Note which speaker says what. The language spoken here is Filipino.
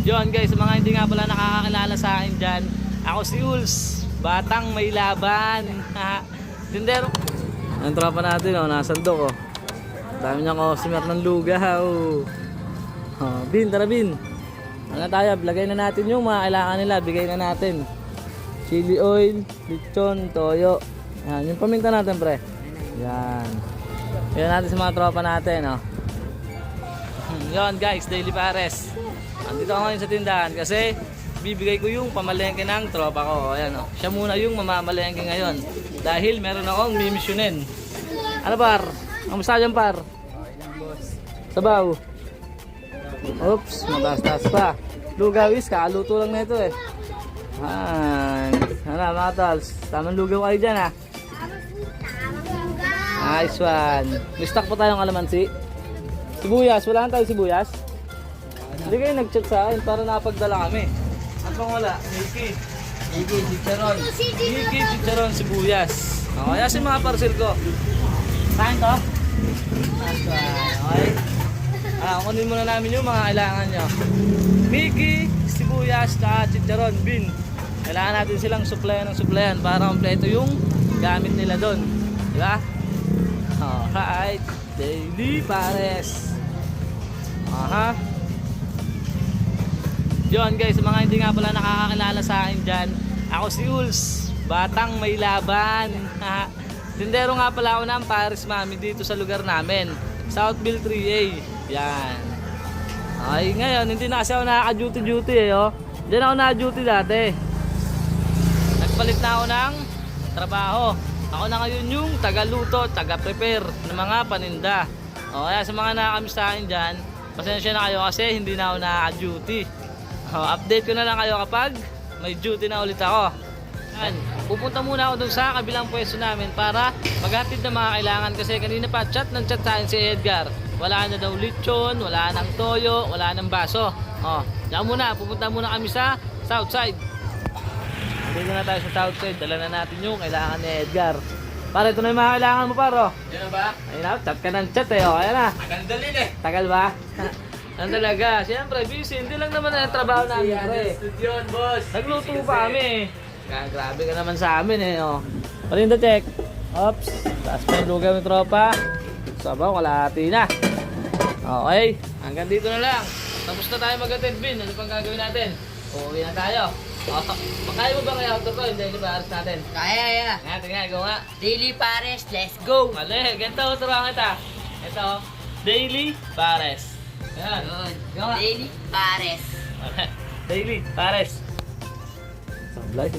Speaker 1: Yun guys, sa mga hindi nga pala nakakakilala sa akin dyan, ako si Uls, batang may laban. Tindero. Ang tropa natin, oh, nasandok. Oh. Dami niya customer ng lugaw. Oh, Bin, tara Bin. Ano tayo, lagay na natin yung mga kailangan nila, bigay na natin. Chili oil, lechon, toyo. Yan, yung paminta natin pre. Yan. Yan natin sa mga tropa natin, oh. Yon guys, Daily Pares. Andito ako ngayon sa tindahan kasi bibigay ko yung pamalengke ng tropa ko. Ayan, oh. Siya muna yung mamamalengke ngayon dahil meron akong mimisyonin. Ano par? Kamusta dyan par? Sabaw. Oops, mabastas pa. Lugawis, kakaluto lang na ito eh. Ano mga tals, tamang lugaw kayo dyan ha. Nice one. May stock pa tayong kalamansi. Sibuyas, wala na tayo sibuyas? Hindi kayo nag-chat sa akin para napagdala kami. At pang wala, Mickey, chicharon. Mickey, chicharon, sibuyas. Okay, asin mga parcel ko. Saan to? Okay. Kunin muna namin yung mga kailangan nyo. Mickey, sibuyas, chicharon, bin. Kailangan natin silang supplyan para kompleto yung gamit nila doon. Diba? Alright. Daily Pares. Aha. Yun guys, sa mga hindi nga pala nakakakilala sa akin dyan, ako si Uls, batang may laban. Tindero nga pala ako ng Paris Mami dito sa lugar namin, Southville 3A. Yan. Ay, ngayon hindi na kasi ako nakaka-duty eh, oh. Hindi na ako naka-duty dati. Nagpalit na ako ng trabaho. Ako na ngayon yung taga-luto, taga-prepare ng mga paninda. O, kaya sa mga nakakamiss sa akin dyan, pasensya na kayo kasi hindi na ako naka-duty. Update ko na lang kayo kapag may duty na ulit ako. Yan. Pupunta muna ako dun sa kabilang pwesto namin para maghatid na mga kailangan kasi kanina pa chat sa akin si Edgar. Wala na daw lechon, wala nang toyo, wala nang baso. Diyan muna, pupunta muna kami sa Southside. Dito na tayo sa Southside, dala na natin yung kailangan ni Edgar. Para ito na yung mga kailangan mo paro.
Speaker 2: Yan na ba?
Speaker 1: Ayun na, chat ka ng chat eh. Kaya na.
Speaker 2: Tagal dalin eh.
Speaker 1: Tagal ba? Ano talaga? Siyempre, busy. Hindi lang naman ang trabaho namin, pre.
Speaker 2: Studio, boss.
Speaker 1: Nagluto pa kami. Grabe ka naman sa amin eh. Parinda check. Oops. Taas pa yung lugaw ng tropa. Sabaw, kalahati na. Okay. Hanggang dito na lang. Tapos na tayo mag-attend, Bin. Ano pang gagawin natin? Uuwi na tayo. Makaya mo ba kaya outdoor ko yung Daily Pares natin?
Speaker 2: Kaya.
Speaker 1: Tingnan, go nga.
Speaker 2: Daily Pares, let's go.
Speaker 1: Mali, ganito, turuan kita. Ito, Daily Pares. Yan. Go nga.
Speaker 2: Daily Pares.
Speaker 1: Daily Pares. Sablay.